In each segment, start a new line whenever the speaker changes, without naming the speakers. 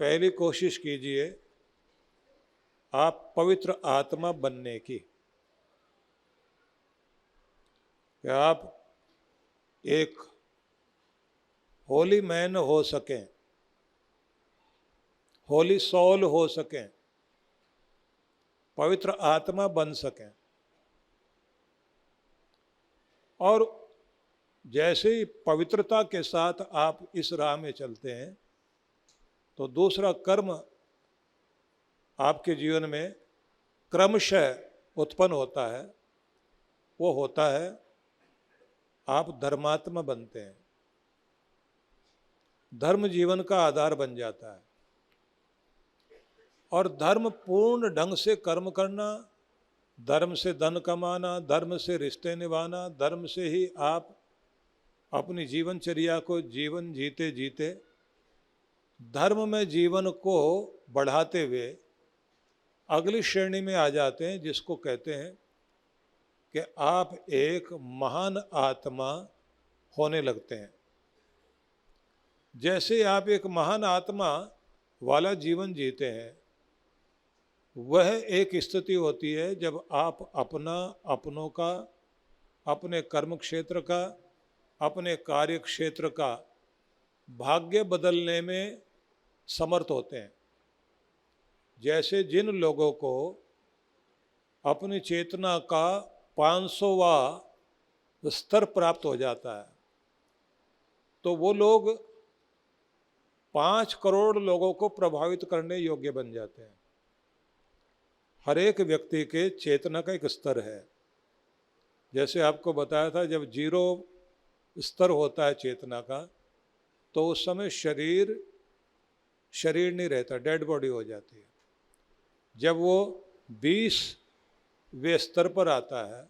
पहली कोशिश कीजिए आप पवित्र आत्मा बनने की, कि आप एक होली मैन हो सकें, होली सोल हो सकें, पवित्र आत्मा बन सकें। और जैसे ही पवित्रता के साथ आप इस राह में चलते हैं तो दूसरा कर्म आपके जीवन में क्रमशः उत्पन्न होता है, वो होता है आप धर्मात्मा बनते हैं। धर्म जीवन का आधार बन जाता है और धर्म पूर्ण ढंग से कर्म करना, धर्म से धन कमाना, धर्म से रिश्ते निभाना, धर्म से ही आप अपनी जीवनचर्या को जीवन जीते जीते धर्म में जीवन को बढ़ाते हुए अगली श्रेणी में आ जाते हैं, जिसको कहते हैं कि आप एक महान आत्मा होने लगते हैं। जैसे आप एक महान आत्मा वाला जीवन जीते हैं, वह एक स्थिति होती है जब आप अपनों का, अपने कर्म क्षेत्र का, अपने कार्य क्षेत्र का भाग्य बदलने में समर्थ होते हैं। जैसे जिन लोगों को अपनी चेतना का 500वां स्तर प्राप्त हो जाता है, तो वो लोग 5 करोड़ लोगों को प्रभावित करने योग्य बन जाते हैं। हर एक व्यक्ति के चेतना का एक स्तर है। जैसे आपको बताया था, जब 0 स्तर होता है चेतना का, तो उस समय शरीर नहीं रहता, डेड बॉडी हो जाती है। जब वो 20वें स्तर पर आता है,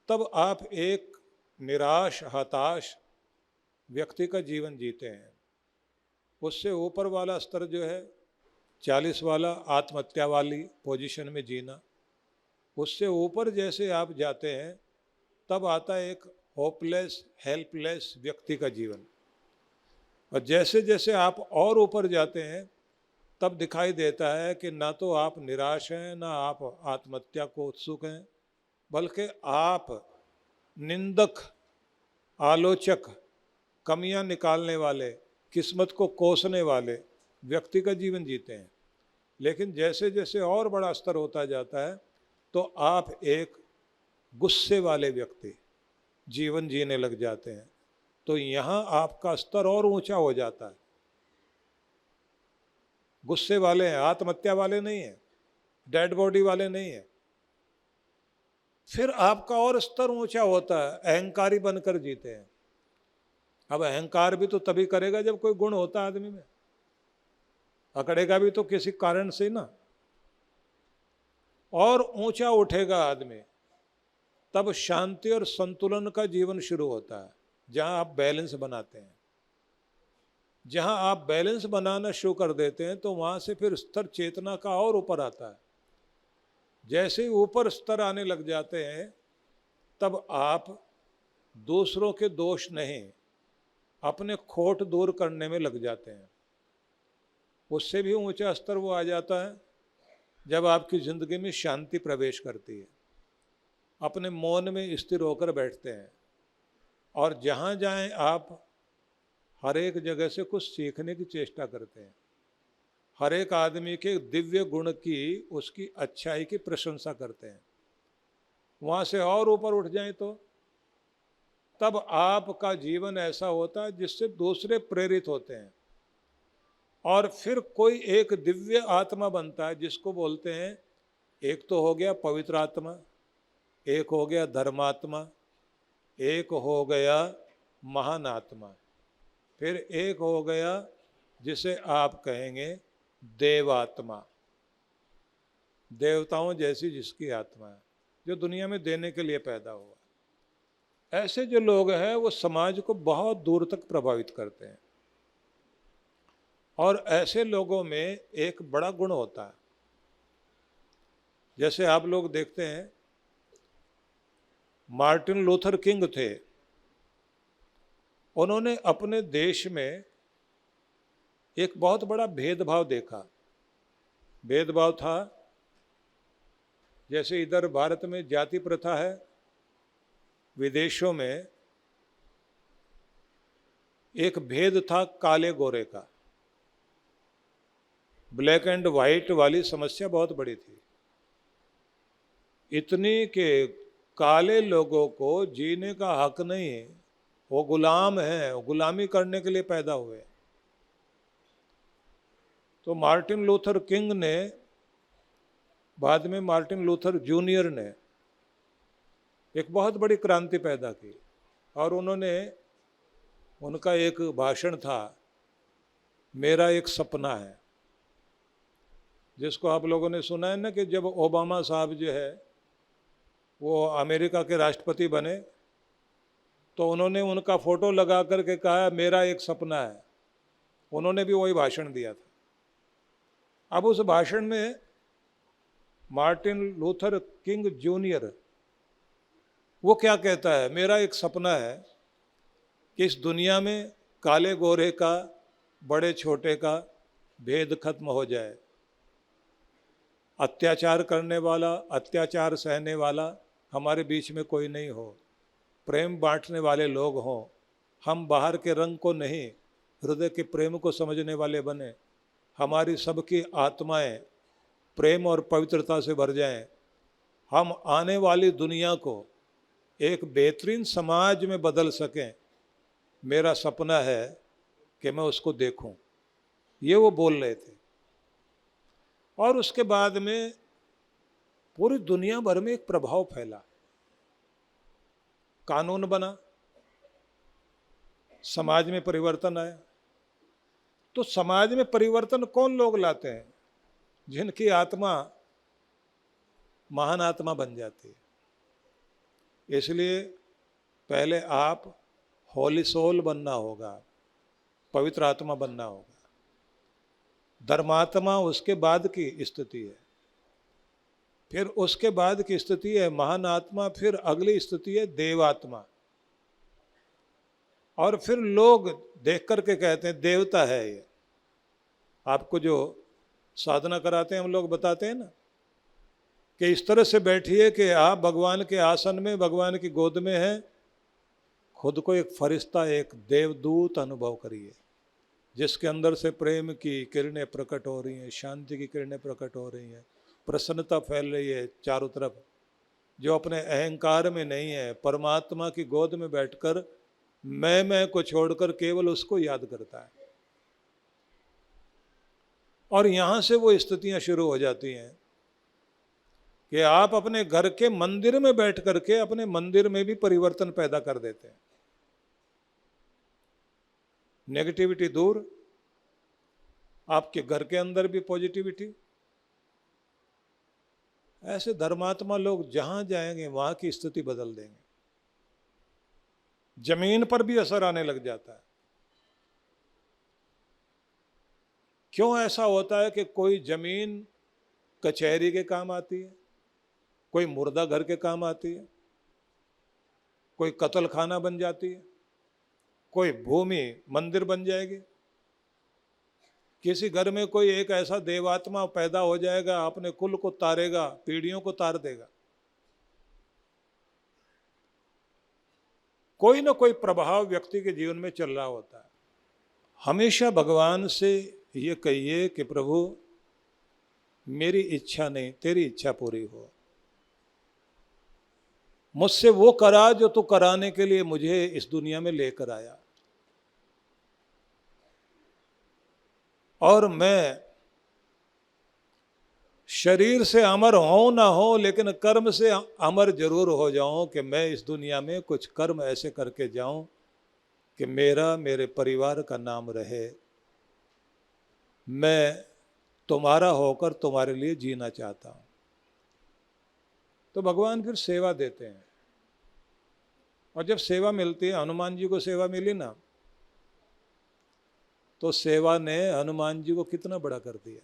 तब आप एक निराश, हताश व्यक्ति का जीवन जीते हैं। उससे ऊपर वाला स्तर जो है 40 वाला, आत्महत्या वाली पोजीशन में जीना। उससे ऊपर जैसे आप जाते हैं, तब आता है एक होपलेस, हेल्पलेस व्यक्ति का जीवन। और जैसे जैसे आप और ऊपर जाते हैं, तब दिखाई देता है कि ना तो आप निराश हैं, ना आप आत्महत्या को उत्सुक हैं, बल्कि आप निंदक, आलोचक, कमियां निकालने वाले, किस्मत को कोसने वाले व्यक्ति का जीवन जीते हैं। लेकिन जैसे जैसे और बड़ा स्तर होता जाता है, तो आप एक गुस्से वाले व्यक्ति जीवन जीने लग जाते हैं। तो यहाँ आपका स्तर और ऊंचा हो जाता है। गुस्से वाले हैं, आत्महत्या वाले नहीं हैं, डेड बॉडी वाले नहीं हैं। फिर आपका और स्तर ऊंचा होता है, अहंकारी बनकर जीते हैं। अब अहंकार भी तो तभी करेगा जब कोई गुण होता है आदमी में, अकड़ेगा भी तो किसी कारण से ना। और ऊंचा उठेगा आदमी, तब शांति और संतुलन का जीवन शुरू होता है, जहां आप बैलेंस बनाते हैं। जहां आप बैलेंस बनाना शुरू कर देते हैं, तो वहां से फिर स्तर चेतना का और ऊपर आता है। जैसे ही ऊपर स्तर आने लग जाते हैं, तब आप दूसरों के दोष नहीं, अपने खोट दूर करने में लग जाते हैं। उससे भी ऊंचा स्तर वो आ जाता है जब आपकी जिंदगी में शांति प्रवेश करती है, अपने मौन में स्थिर होकर बैठते हैं, और जहाँ जाएं आप हर एक जगह से कुछ सीखने की चेष्टा करते हैं। हर एक आदमी के दिव्य गुण की, उसकी अच्छाई की प्रशंसा करते हैं। वहाँ से और ऊपर उठ जाएं तो तब आपका जीवन ऐसा होता है जिससे दूसरे प्रेरित होते हैं, और फिर कोई एक दिव्य आत्मा बनता है, जिसको बोलते हैं, एक तो हो गया पवित्र आत्मा, एक हो गया धर्मात्मा, एक हो गया महान आत्मा, फिर एक हो गया जिसे आप कहेंगे देवात्मा, देवताओं जैसी जिसकी आत्मा है, जो दुनिया में देने के लिए पैदा हुआ। ऐसे जो लोग हैं वो समाज को बहुत दूर तक प्रभावित करते हैं। और ऐसे लोगों में एक बड़ा गुण होता है। जैसे आप लोग देखते हैं, मार्टिन लूथर किंग थे, उन्होंने अपने देश में एक बहुत बड़ा भेदभाव देखा। भेदभाव था, जैसे इधर भारत में जाति प्रथा है, विदेशों में एक भेद था काले गोरे का। ब्लैक एंड वाइट वाली समस्या बहुत बड़ी थी, इतनी कि काले लोगों को जीने का हक नहीं है, वो गुलाम हैं, वो गुलामी करने के लिए पैदा हुए। तो मार्टिन लूथर किंग ने, बाद में मार्टिन लूथर जूनियर ने एक बहुत बड़ी क्रांति पैदा की, और उनका एक भाषण था, मेरा एक सपना है, जिसको आप लोगों ने सुना है ना, कि जब ओबामा साहब जो है वो अमेरिका के राष्ट्रपति बने तो उन्होंने उनका फोटो लगा करके कहा मेरा एक सपना है। उन्होंने भी वही भाषण दिया था। अब उस भाषण में मार्टिन लूथर किंग जूनियर वो क्या कहता है, मेरा एक सपना है कि इस दुनिया में काले गोरे का, बड़े छोटे का भेद खत्म हो जाए, अत्याचार करने वाला, अत्याचार सहने वाला हमारे बीच में कोई नहीं हो, प्रेम बांटने वाले लोग हों, हम बाहर के रंग को नहीं, हृदय के प्रेम को समझने वाले बने, हमारी सबकी आत्माएं प्रेम और पवित्रता से भर जाएं, हम आने वाली दुनिया को एक बेहतरीन समाज में बदल सकें। मेरा सपना है कि मैं उसको देखूं। ये वो बोल रहे थे। और उसके बाद में पूरी दुनिया भर में एक प्रभाव फैला, कानून बना, समाज में परिवर्तन आया। तो समाज में परिवर्तन कौन लोग लाते हैं? जिनकी आत्मा महान आत्मा बन जाती है। इसलिए पहले आप होली सोल बनना होगा, पवित्र आत्मा बनना होगा। धर्मात्मा उसके बाद की स्थिति है, फिर उसके बाद की स्थिति है महान आत्मा, फिर अगली स्थिति है देवात्मा, और फिर लोग देख करके कहते हैं देवता है ये। आपको जो साधना कराते हैं हम लोग बताते हैं ना, कि इस तरह से बैठिए कि आप भगवान के आसन में, भगवान की गोद में हैं, खुद को एक फरिश्ता, एक देवदूत अनुभव करिए, जिसके अंदर से प्रेम की किरणें प्रकट हो रही हैं, शांति की किरणें प्रकट हो रही हैं, प्रसन्नता फैल रही है चारों तरफ। जो अपने अहंकार में नहीं है, परमात्मा की गोद में बैठकर मैं को छोड़कर केवल उसको याद करता है। और यहाँ से वो स्थितियाँ शुरू हो जाती हैं कि आप अपने घर के मंदिर में बैठ करके अपने मंदिर में भी परिवर्तन पैदा कर देते हैं। नेगेटिविटी दूर, आपके घर के अंदर भी पॉजिटिविटी। ऐसे धर्मात्मा लोग जहां जाएंगे वहां की स्थिति बदल देंगे। जमीन पर भी असर आने लग जाता है। क्यों ऐसा होता है कि कोई जमीन कचहरी के काम आती है, कोई मुर्दा घर के काम आती है, कोई कत्ल खाना बन जाती है, कोई भूमि मंदिर बन जाएगी, किसी घर में कोई एक ऐसा देवात्मा पैदा हो जाएगा, अपने कुल को तारेगा, पीढ़ियों को तार देगा। कोई ना कोई प्रभाव व्यक्ति के जीवन में चल रहा होता है। हमेशा भगवान से ये कहिए कि प्रभु मेरी इच्छा नहीं, तेरी इच्छा पूरी हो, मुझसे वो करा जो तू कराने के लिए मुझे इस दुनिया में लेकर आया। और मैं शरीर से अमर हो ना हो, लेकिन कर्म से अमर जरूर हो जाऊं, कि मैं इस दुनिया में कुछ कर्म ऐसे करके जाऊं कि मेरा, मेरे परिवार का नाम रहे। मैं तुम्हारा होकर तुम्हारे लिए जीना चाहता हूं। तो भगवान फिर सेवा देते हैं। और जब सेवा मिलती है, हनुमान जी को सेवा मिली ना, तो सेवा ने हनुमान जी को कितना बड़ा कर दिया।